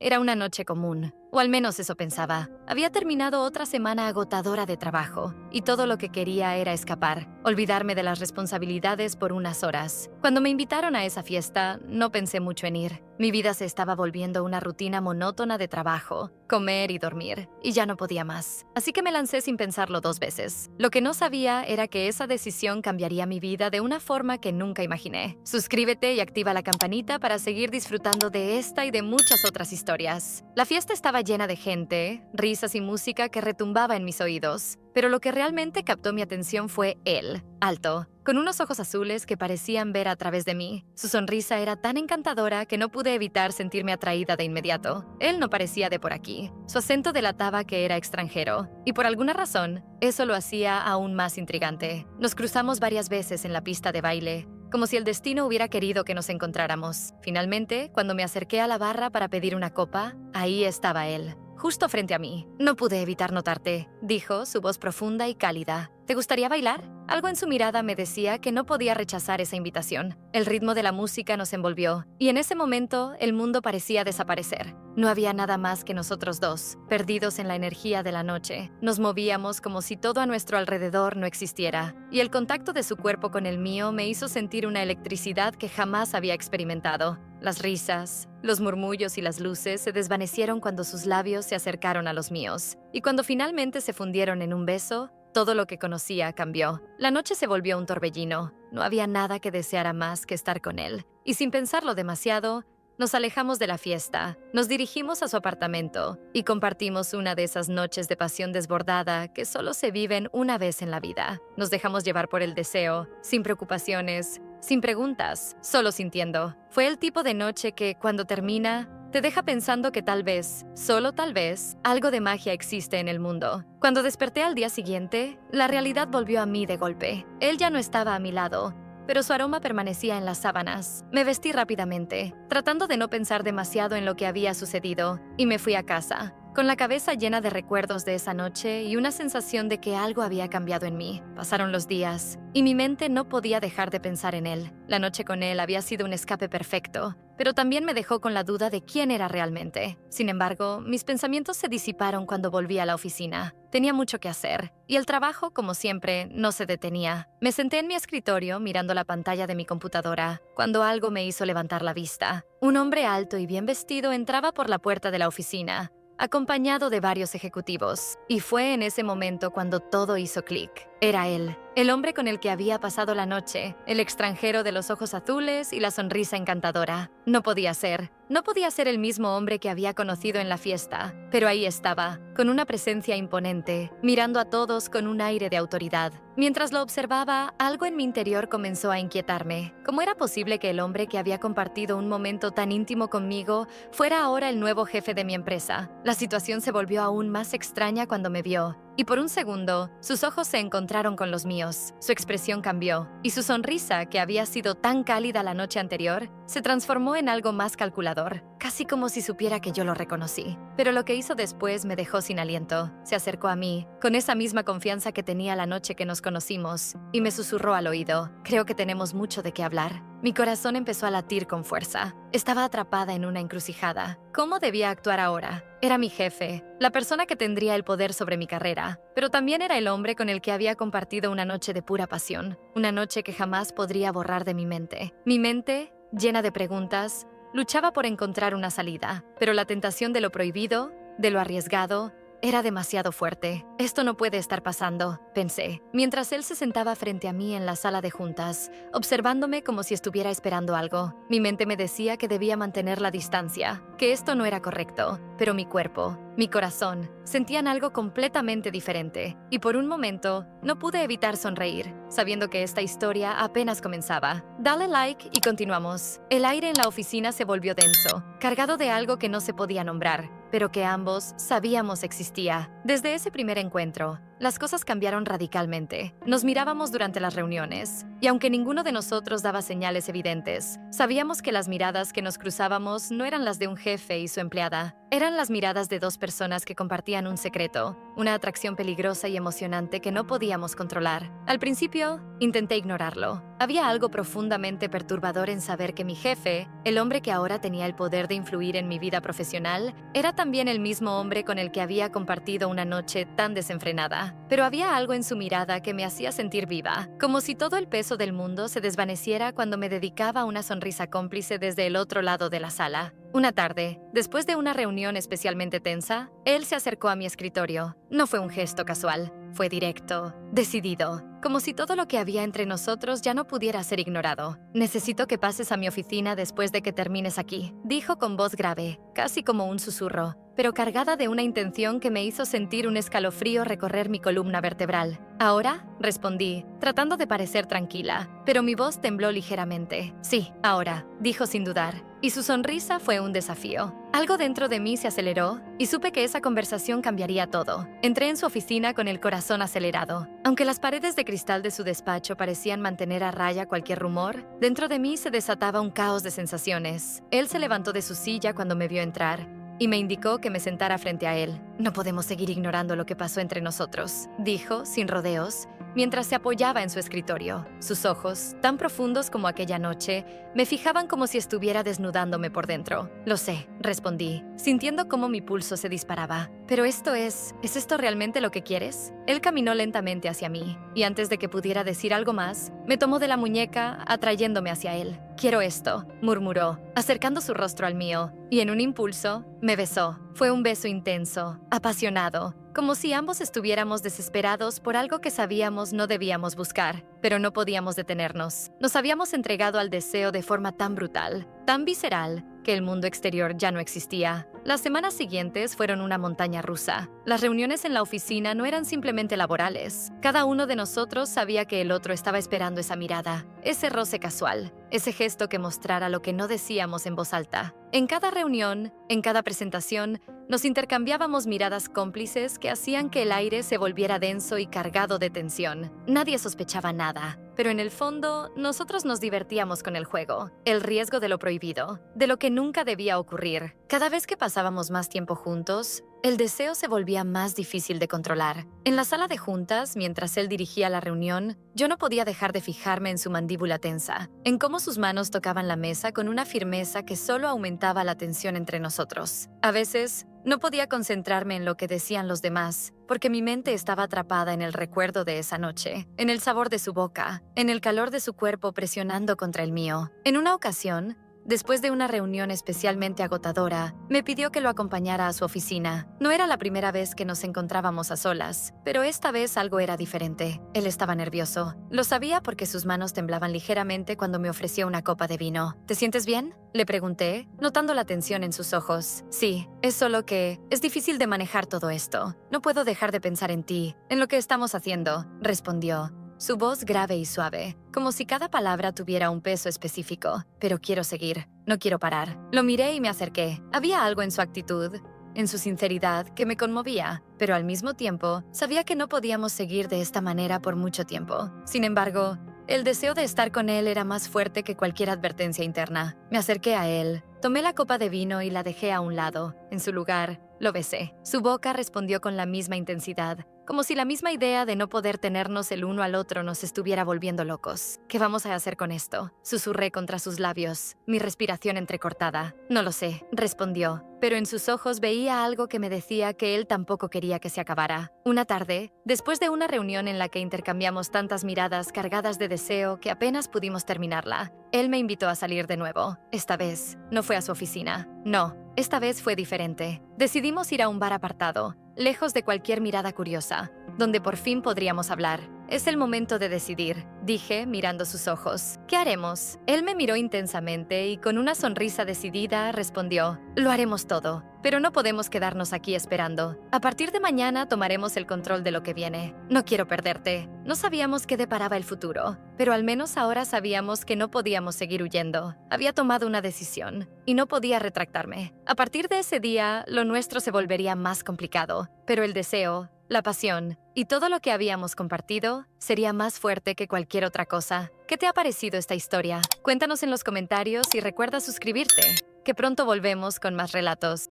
Era una noche común, o al menos eso pensaba. Había terminado otra semana agotadora de trabajo, y todo lo que quería era escapar, olvidarme de las responsabilidades por unas horas. Cuando me invitaron a esa fiesta, no pensé mucho en ir. Mi vida se estaba volviendo una rutina monótona de trabajo, comer y dormir, y ya no podía más. Así que me lancé sin pensarlo 2 veces. Lo que no sabía era que esa decisión cambiaría mi vida de una forma que nunca imaginé. Suscríbete y activa la campanita para seguir disfrutando de esta y de muchas otras historias. La fiesta estaba llena de gente, risas y música que retumbaba en mis oídos, pero lo que realmente captó mi atención fue él, alto, con unos ojos azules que parecían ver a través de mí. Su sonrisa era tan encantadora que no pude evitar sentirme atraída de inmediato. Él no parecía de por aquí. Su acento delataba que era extranjero, y por alguna razón, eso lo hacía aún más intrigante. Nos cruzamos varias veces en la pista de baile, como si el destino hubiera querido que nos encontráramos. Finalmente, cuando me acerqué a la barra para pedir una copa, ahí estaba él, justo frente a mí. No pude evitar notarte, dijo, su voz profunda y cálida. ¿Te gustaría bailar? Algo en su mirada me decía que no podía rechazar esa invitación. El ritmo de la música nos envolvió, y en ese momento el mundo parecía desaparecer. No había nada más que nosotros dos, perdidos en la energía de la noche. Nos movíamos como si todo a nuestro alrededor no existiera, y el contacto de su cuerpo con el mío me hizo sentir una electricidad que jamás había experimentado. Las risas, los murmullos y las luces se desvanecieron cuando sus labios se acercaron a los míos, y cuando finalmente se fundieron en un beso, todo lo que conocía cambió. La noche se volvió un torbellino. No había nada que deseara más que estar con él. Y sin pensarlo demasiado, nos alejamos de la fiesta, nos dirigimos a su apartamento y compartimos una de esas noches de pasión desbordada que solo se viven una vez en la vida. Nos dejamos llevar por el deseo, sin preocupaciones, sin preguntas, solo sintiendo. Fue el tipo de noche que, cuando termina, te deja pensando que tal vez, solo tal vez, algo de magia existe en el mundo. Cuando desperté al día siguiente, la realidad volvió a mí de golpe. Él ya no estaba a mi lado, pero su aroma permanecía en las sábanas. Me vestí rápidamente, tratando de no pensar demasiado en lo que había sucedido, y me fui a casa, con la cabeza llena de recuerdos de esa noche y una sensación de que algo había cambiado en mí. Pasaron los días, y mi mente no podía dejar de pensar en él. La noche con él había sido un escape perfecto, pero también me dejó con la duda de quién era realmente. Sin embargo, mis pensamientos se disiparon cuando volví a la oficina. Tenía mucho que hacer, y el trabajo, como siempre, no se detenía. Me senté en mi escritorio mirando la pantalla de mi computadora, cuando algo me hizo levantar la vista. Un hombre alto y bien vestido entraba por la puerta de la oficina, acompañado de varios ejecutivos, y fue en ese momento cuando todo hizo clic. Era él, el hombre con el que había pasado la noche, el extranjero de los ojos azules y la sonrisa encantadora. No podía ser el mismo hombre que había conocido en la fiesta, pero ahí estaba, con una presencia imponente, mirando a todos con un aire de autoridad. Mientras lo observaba, algo en mi interior comenzó a inquietarme. ¿Cómo era posible que el hombre que había compartido un momento tan íntimo conmigo fuera ahora el nuevo jefe de mi empresa? La situación se volvió aún más extraña cuando me vio, y por un segundo, sus ojos se encontraron con los míos. Su expresión cambió, y su sonrisa, que había sido tan cálida la noche anterior, se transformó en algo más calculador, casi como si supiera que yo lo reconocí. Pero lo que hizo después me dejó sin aliento. Se acercó a mí, con esa misma confianza que tenía la noche que nos conocimos, y me susurró al oído: «Creo que tenemos mucho de qué hablar». Mi corazón empezó a latir con fuerza. Estaba atrapada en una encrucijada. ¿Cómo debía actuar ahora? Era mi jefe, la persona que tendría el poder sobre mi carrera, pero también era el hombre con el que había compartido una noche de pura pasión, una noche que jamás podría borrar de mi mente. Mi mente, llena de preguntas, luchaba por encontrar una salida, pero la tentación de lo prohibido, de lo arriesgado, era demasiado fuerte. Esto no puede estar pasando, pensé, mientras él se sentaba frente a mí en la sala de juntas, observándome como si estuviera esperando algo. Mi mente me decía que debía mantener la distancia, que esto no era correcto, pero mi cuerpo, mi corazón, sentían algo completamente diferente, y por un momento no pude evitar sonreír, sabiendo que esta historia apenas comenzaba. Dale like y continuamos. El aire en la oficina se volvió denso, cargado de algo que no se podía nombrar, pero que ambos sabíamos existía. Desde ese primer encuentro, las cosas cambiaron radicalmente. Nos mirábamos durante las reuniones, y aunque ninguno de nosotros daba señales evidentes, sabíamos que las miradas que nos cruzábamos no eran las de un jefe y su empleada. Eran las miradas de dos personas que compartían un secreto, una atracción peligrosa y emocionante que no podíamos controlar. Al principio, intenté ignorarlo. Había algo profundamente perturbador en saber que mi jefe, el hombre que ahora tenía el poder de influir en mi vida profesional, era también el mismo hombre con el que había compartido una noche tan desenfrenada. Pero había algo en su mirada que me hacía sentir viva, como si todo el peso del mundo se desvaneciera cuando me dedicaba una sonrisa cómplice desde el otro lado de la sala. Una tarde, después de una reunión especialmente tensa, él se acercó a mi escritorio. No fue un gesto casual, fue directo, decidido, como si todo lo que había entre nosotros ya no pudiera ser ignorado. «Necesito que pases a mi oficina después de que termines aquí», dijo con voz grave, casi como un susurro, pero cargada de una intención que me hizo sentir un escalofrío recorrer mi columna vertebral. «¿Ahora?», respondí, tratando de parecer tranquila, pero mi voz tembló ligeramente. «Sí, ahora», dijo sin dudar, y su sonrisa fue un desafío. Algo dentro de mí se aceleró y supe que esa conversación cambiaría todo. Entré en su oficina con el corazón acelerado. Aunque las paredes de cristal de su despacho parecían mantener a raya cualquier rumor, dentro de mí se desataba un caos de sensaciones. Él se levantó de su silla cuando me vio entrar y me indicó que me sentara frente a él. «No podemos seguir ignorando lo que pasó entre nosotros», dijo, sin rodeos, mientras se apoyaba en su escritorio. Sus ojos, tan profundos como aquella noche, me fijaban como si estuviera desnudándome por dentro. «Lo sé», respondí, sintiendo cómo mi pulso se disparaba. «Pero ¿es esto realmente lo que quieres?». Él caminó lentamente hacia mí, y antes de que pudiera decir algo más, me tomó de la muñeca, atrayéndome hacia él. «Quiero esto», murmuró, acercando su rostro al mío, y en un impulso, me besó. Fue un beso intenso, apasionado, como si ambos estuviéramos desesperados por algo que sabíamos no debíamos buscar, pero no podíamos detenernos. Nos habíamos entregado al deseo de forma tan brutal, tan visceral, que el mundo exterior ya no existía. Las semanas siguientes fueron una montaña rusa. Las reuniones en la oficina no eran simplemente laborales. Cada uno de nosotros sabía que el otro estaba esperando esa mirada, ese roce casual, ese gesto que mostrara lo que no decíamos en voz alta. En cada reunión, en cada presentación, nos intercambiábamos miradas cómplices que hacían que el aire se volviera denso y cargado de tensión. Nadie sospechaba nada, pero en el fondo, nosotros nos divertíamos con el juego, el riesgo de lo prohibido, de lo que nunca debía ocurrir. Cada vez que pasábamos más tiempo juntos, el deseo se volvía más difícil de controlar. En la sala de juntas, mientras él dirigía la reunión, yo no podía dejar de fijarme en su mandíbula tensa, en cómo sus manos tocaban la mesa con una firmeza que solo aumentaba la tensión entre nosotros. A veces, no podía concentrarme en lo que decían los demás, porque mi mente estaba atrapada en el recuerdo de esa noche, en el sabor de su boca, en el calor de su cuerpo presionando contra el mío. En una ocasión, después de una reunión especialmente agotadora, me pidió que lo acompañara a su oficina. No era la primera vez que nos encontrábamos a solas, pero esta vez algo era diferente. Él estaba nervioso. Lo sabía porque sus manos temblaban ligeramente cuando me ofreció una copa de vino. «¿Te sientes bien?», le pregunté, notando la tensión en sus ojos. «Sí, es solo que es difícil de manejar todo esto. No puedo dejar de pensar en ti, en lo que estamos haciendo», respondió. Su voz grave y suave, como si cada palabra tuviera un peso específico. «Pero quiero seguir, no quiero parar». Lo miré y me acerqué. Había algo en su actitud, en su sinceridad, que me conmovía, pero al mismo tiempo sabía que no podíamos seguir de esta manera por mucho tiempo. Sin embargo, el deseo de estar con él era más fuerte que cualquier advertencia interna. Me acerqué a él, tomé la copa de vino y la dejé a un lado. En su lugar, lo besé. Su boca respondió con la misma intensidad, como si la misma idea de no poder tenernos el uno al otro nos estuviera volviendo locos. «¿Qué vamos a hacer con esto?», susurré contra sus labios, mi respiración entrecortada. «No lo sé», respondió, pero en sus ojos veía algo que me decía que él tampoco quería que se acabara. Una tarde, después de una reunión en la que intercambiamos tantas miradas cargadas de deseo que apenas pudimos terminarla, él me invitó a salir de nuevo. Esta vez, no fue a su oficina. No, esta vez fue diferente. Decidimos ir a un bar apartado, lejos de cualquier mirada curiosa, donde por fin podríamos hablar. «Es el momento de decidir», dije, mirando sus ojos. «¿Qué haremos?». Él me miró intensamente y con una sonrisa decidida respondió: «Lo haremos todo, pero no podemos quedarnos aquí esperando. A partir de mañana tomaremos el control de lo que viene. No quiero perderte». No sabíamos qué deparaba el futuro, pero al menos ahora sabíamos que no podíamos seguir huyendo. Había tomado una decisión y no podía retractarme. A partir de ese día, lo nuestro se volvería más complicado, pero el deseo la pasión y todo lo que habíamos compartido sería más fuerte que cualquier otra cosa. ¿Qué te ha parecido esta historia? Cuéntanos en los comentarios y recuerda suscribirte, que pronto volvemos con más relatos.